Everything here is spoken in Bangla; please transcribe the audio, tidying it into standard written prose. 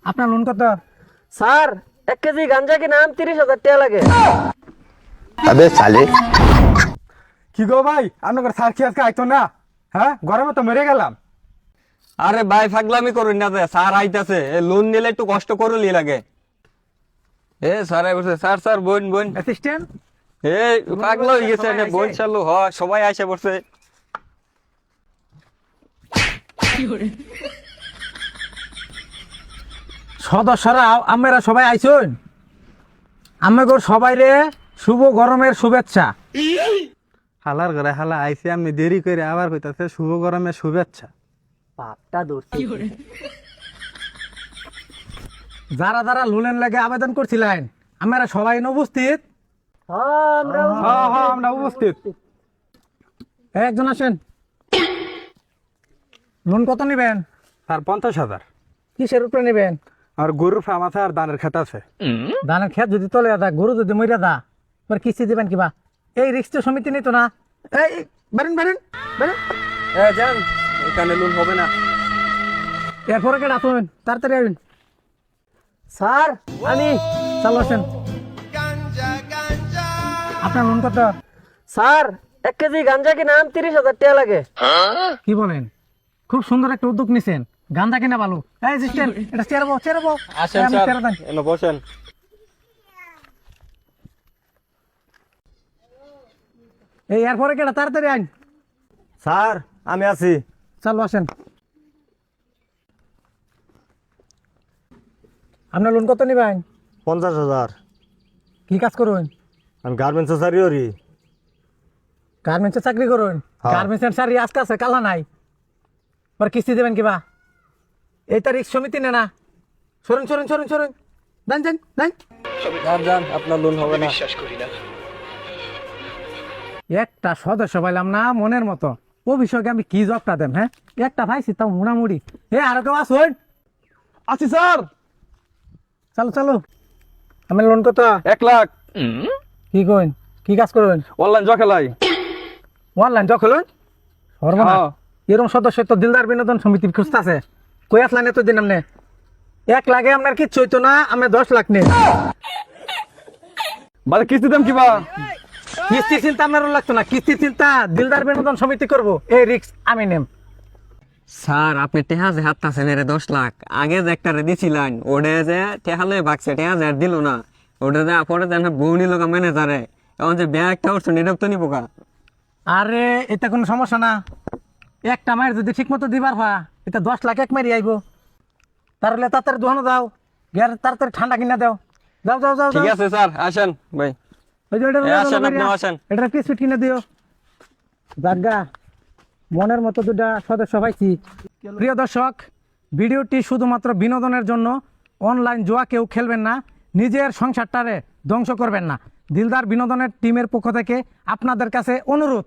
আপনার লোন কত? স্যার 1 কেজি গাঞ্জা কি নাম 30,000 টাকা লাগে। अबे साले কি গো ভাই, আপনার স্যার কি আজকে আইতো না? হ্যাঁ, গরমে তো মরে গেলাম। আরে ভাই ফাগলামি করুন না যে স্যার আইতাছে লোন নিলে একটু কষ্ট করলি লাগে। স্যার বলছে স্যার স্যার বোন বোন অ্যাসিস্ট্যান্ট পাগলা হয়ে গেছে সবাই বোন আইছে? চালু হ সবাই আইসে পড়ছে। সদস্যরা আমরা সবাই আইছুন। আমাকে সবাই রে শুভ গরমের শুভেচ্ছা। হালার ঘরে হালা আইসি আমি দেরি করে আবার কইতাছে শুভ গরমের শুভেচ্ছা। পাপটা ধরছি। যারা যারা লোনের লাগে আবেদন করছিলেন আমরা সবাই উপস্থিত। হ্যাঁ আমরা হ্যাঁ আমরা উপস্থিত। একজন আসেন। লোন কত নেবেন? স্যার 50,000। কিসের উপরে নেবেন? আর গরুর ফার্ম আছে আর ধানের খেত আছে। ধানের ক্ষেত যদি তলে দা, গরু যদি মইরা দা, এবার কিস্তি দিবেন কিবা? এই রিক্স তো সমিতি নিত না। এই বেরেন বেরেন বেরেন। যান এখানে লোন হবে না। এরপরে কে ডাকুন, তাড়াতাড়ি আসবেন। স্যার আমি চালো আসেন। আপনার লোন কত? স্যার 1 কেজি গাঞ্জা কি নাম 30,000 টাকা লাগে। কি বলেন? খুব সুন্দর একটা উদ্যোগ নিছেন, গান্দা কিনা ভালো। এই অ্যাসিস্ট্যান্ট, এটা চেরাবো চেরাবো। আসেন আপনি স্যার চেরা দেন। এনে বসেন। এই এরপরে কেটা তাড়াতাড়ি আইন। স্যার আমি আছি। চালো আসেন। আপনার লোন কত নিবেন? 50,000। কি কাজ করুন? আমি গার্মেন্টসে চাকরি। গার্মেন্টসে চাকরি করুন? হ্যাঁ। গার্মেন্টসের চাকরি আজকে আছে কালা নাই। পর কিস্তি দেবেন কিবা? এই তারিখ সমিতি নে না। সরুন সরুন সরুন সরুন। দেন দেন দেন। যান আপনার লোন হবে না। একটা সদস্য পাইলাম না মনের মতো। ও বিষয়কে আমি কি জবটা দেন? হ্যাঁ, একটা পাইছি তাও মোড়ামুড়ি। আরো কেউ আসুন। আছি স্যার। চালো চালো। আমার লোন কত? 1 লাখ। কি কইন? কি কাজ করবেন? অনলাইন জ খেলাই। অনলাইন যখন সর্বনা হ্যাঁ। এরকম সদস্য তো দিলদার বিনোদন সমিতির খুঁজতে আছে। কই আসলেন এতদিন? আপনি 1 লাখে আপনার কি চইতো না? আমি 10 লাখ নেই। বাজে কিস্তি দাম কিবা? কিস্তির চিন্তা আপনারও লাগতো না। কিস্তির চিন্তা দিলদার বিনোদন সমিতি করবো। এই রিক্স আমি নেম। স্যার আপনি টেহা যে হাত আছেন এর 10 লাখ আগে যে একটা দিছিলেন ওটা যে টেহালে বাক্সে টেহা যে দিল না ওটা যে পরে যেন বউনি লোক ম্যানেজারে এখন যে ব্যাগটা উঠছে নিরব তো নিবো কা। আরে এটা কোনো সমস্যা না। একটা মায়ের যদি ঠিক মতো দিবার হয় এটা 10 লাখ এক মারি আইব। তাহলে তাড়াতাড়ি দোকানে যাও, গিয়ে তাড়াতাড়ি ঠান্ডা কিনা দাও। যাও যাও যাও ঠিক যাও। আছে স্যার আসেন ভাই। ওই যে ওইটা আসেন, আপনিও আসেন। এটা বিস্কুট কিনে দিও। জাগা মনের মতো দুটা সদস্য পাইছি। প্রিয় দর্শক, ভিডিওটি শুধুমাত্র বিনোদনের জন্য। অনলাইন জুয়া কেউ খেলবেন না, নিজের সংসারটারে ধ্বংস করবেন না। দিলদার বিনোদনের টিমের পক্ষ থেকে আপনাদের কাছে অনুরোধ।